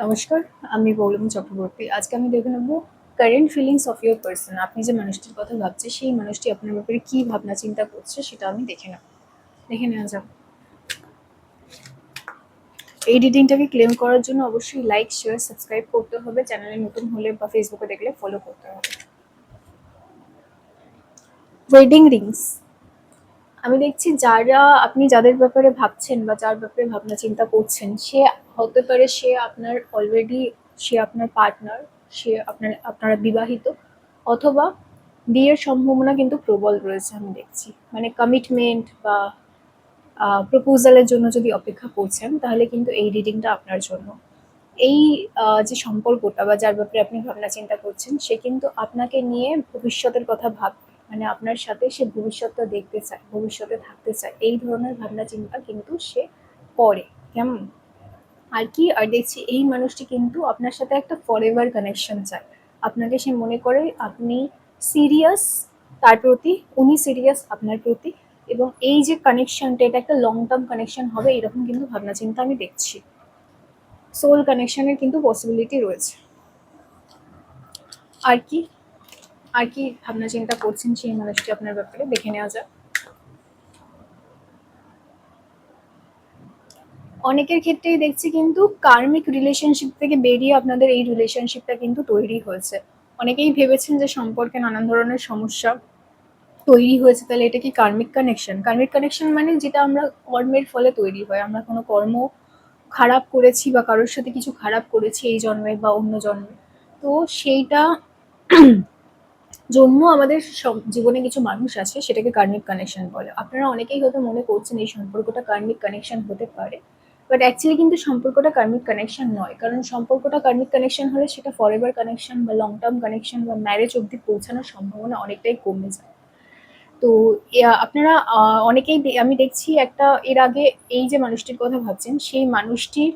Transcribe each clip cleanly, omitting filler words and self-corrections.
নমস্কার, আমি পৌলমী চক্রবর্তী। আজকে আমি দেখে নেব current feelings of your person. আপনি যে মানুষটির কথা ভাবছেন, সেই মানুষটি আপনার ব্যাপারে কী ভাবনা চিন্তা করছে সেটা আমি দেখে নেওয়া যাক। এই রিডিংটাকে ক্লেম করার জন্য অবশ্যই লাইক, শেয়ার, সাবস্ক্রাইব করতে হবে। চ্যানেলে নতুন হলে বা ফেসবুকে দেখলে ফলো করতে হবে। Wedding Rings. আমি দেখছি আপনি যাদের ব্যাপারে ভাবছেন বা যার ব্যাপারে ভাবনা চিন্তা করছেন, সে হতে পারে সে আপনার পার্টনার, আপনারা বিবাহিত, অথবা বিয়ের সম্ভাবনা কিন্তু প্রবল রয়েছে। আমি দেখছি মানে কমিটমেন্ট বা প্রপোজালের জন্য যদি অপেক্ষা করছেন, তাহলে কিন্তু এই রিডিংটা আপনার জন্য। এই যে সম্পর্কটা বা যার ব্যাপারে আপনি ভাবনা চিন্তা করছেন, সে কিন্তু আপনাকে নিয়ে ভবিষ্যতের কথা ভাববে, মানে আপনার সাথে সে ভবিষ্যৎটা দেখতে চায়, ভবিষ্যতে থাকতে চায়। এই ধরনের ভাবনা চিন্তা কিন্তু সে করে। কেমন? আর দেখছি এই মানুষটি কিন্তু আপনার সাথে একটা ফরএভার কানেকশন চায়। আপনাকে সে মনে করে আপনি সিরিয়াস তার প্রতি, উনি সিরিয়াস আপনার প্রতি, এবং এই যে কানেকশনটা, এটা একটা লং টার্ম কানেকশন হবে, এরকম কিন্তু ভাবনা চিন্তা আমি দেখছি। সোল কানেকশনের কিন্তু পসিবিলিটি রয়েছে। আর কি আর কি ভাবনা চিন্তা করছেন সেই মানুষটি আপনার ব্যাপারে, দেখে নেওয়া যাক। অনেকের ক্ষেত্রেই দেখছি কিন্তু কার্মিক রিলেশনশিপ থেকে বেরিয়ে আপনাদের এই রিলেশনশিপটা কিন্তু তৈরি হয়েছে। অনেকেই ভেবেছেন যে সম্পর্কে নানান ধরনের সমস্যা তৈরি হয়েছে, তাহলে এটা কি কার্মিক কানেকশন? কার্মিক কানেকশন মানে যেটা আমরা কর্মের ফলে তৈরি হয়। আমরা কোনো কর্ম খারাপ করেছি বা কারোর সাথে কিছু খারাপ করেছি এই জন্মে বা অন্য জন্মে, তো সেইটা জন্য আমাদের জীবনে কিছু মানুষ আছে, সেটাকে কার্মিক কানেকশন বলে। আপনারা অনেকেই হয়তো মনে করছেন এই সম্পর্কটা কার্মিক কানেকশন হতে পারে, বাট অ্যাকচুয়ালি কিন্তু সম্পর্কটা কার্মিক কানেকশন নয়। কারণ সম্পর্কটা কার্মিক কানেকশন হলে সেটা ফরএভার কানেকশন বা লং টার্ম কানেকশন বা ম্যারেজ অবধি পৌঁছানোর সম্ভাবনা অনেকটাই কমে যায়। তো আপনারা অনেকেই আমি দেখছি একটা এর আগে এই যে মানুষটির কথা ভাবছেন, সেই মানুষটির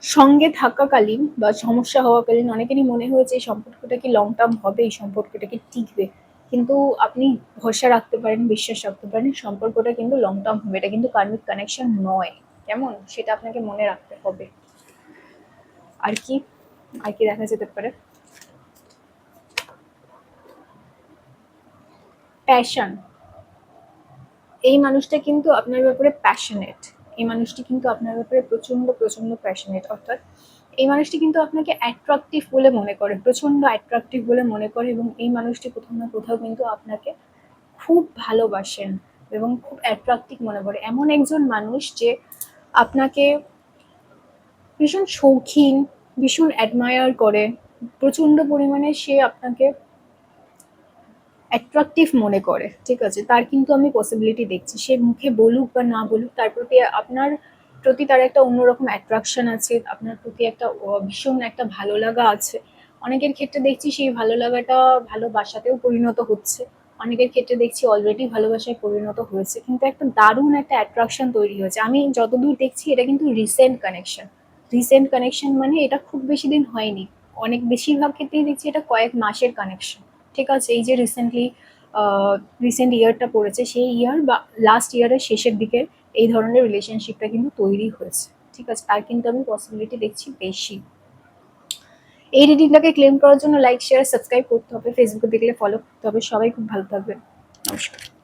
সঙ্গে থাকাকালীন বা সমস্যা হওয়াকালীন অনেকেরই মনে হয়েছে এই সম্পর্কটা কি লং টার্ম হবে, এই সম্পর্কটা কি টিকবে। কিন্তু আপনি ভরসা রাখতে পারেন, বিশ্বাস রাখতে পারেন, সম্পর্কটা কিন্তু লং টার্ম হবে। এটা কিন্তু কার্মিক কানেকশন নয়। কেমন? সেটা আপনাকে মনে রাখতে হবে। আর কি আর কি দেখা যেতে পারে? প্যাশন। এই মানুষটা কিন্তু আপনার ব্যাপারে প্যাশনেট। এই মানুষটি কিন্তু আপনার ব্যাপারে প্রচন্ড প্রচন্ড প্যাশনেট। অর্থাৎ এই মানুষটি কিন্তু আপনাকে অ্যাট্রাকটিভ বলে মনে করে, প্রচন্ড অ্যাট্রাকটিভ বলে মনে করে, এবং এই মানুষটি কোথাও না কোথাও কিন্তু আপনাকে খুব ভালোবাসেন এবং খুব অ্যাট্রাকটিভ মনে করে। এমন একজন মানুষ যে আপনাকে ভীষণ শৌখিন, ভীষণ অ্যাডমায়ার করে, প্রচন্ড পরিমাণে সে আপনাকে অ্যাট্রাকটিভ মনে করে। ঠিক আছে? তার কিন্তু আমি পসিবিলিটি দেখছি। সে মুখে বলুক বা না বলুক, তার প্রতি আপনার প্রতি তার একটা অন্যরকম অ্যাট্রাকশন আছে, আপনার প্রতি একটা ভীষণ একটা ভালো লাগা আছে। অনেকের ক্ষেত্রে দেখছি সেই ভালো লাগাটা ভালোবাসাতেও পরিণত হচ্ছে। অনেকের ক্ষেত্রে দেখছি অলরেডি ভালোবাসায় পরিণত হয়েছে। কিন্তু একটা দারুণ একটা অ্যাট্রাকশন তৈরি হয়েছে। আমি যতদূর দেখছি এটা কিন্তু রিসেন্ট কানেকশন। রিসেন্ট কানেকশন মানে এটা খুব বেশি দিন হয়নি। অনেক বেশিরভাগ ক্ষেত্রেই দেখছি এটা কয়েক মাসের কানেকশন। ঠিক আছে? এই যে রিসেন্ট ইয়ারটা পড়েছে, সেই ইয়ার বা লাস্ট ইয়ারের শেষের দিকে এই ধরনের রিলেশনশিপটা কিন্তু তৈরি হয়েছে। ঠিক আছে? তার কিন্তু আমি পসিবিলিটি দেখছি বেশি। এই রিডিংটাকে ক্লেম করার জন্য লাইক, শেয়ার, সাবস্ক্রাইব করতে হবে। ফেসবুকে দেখলে ফলো করতে হবে। সবাই খুব ভালো থাকবেন। নমস্কার।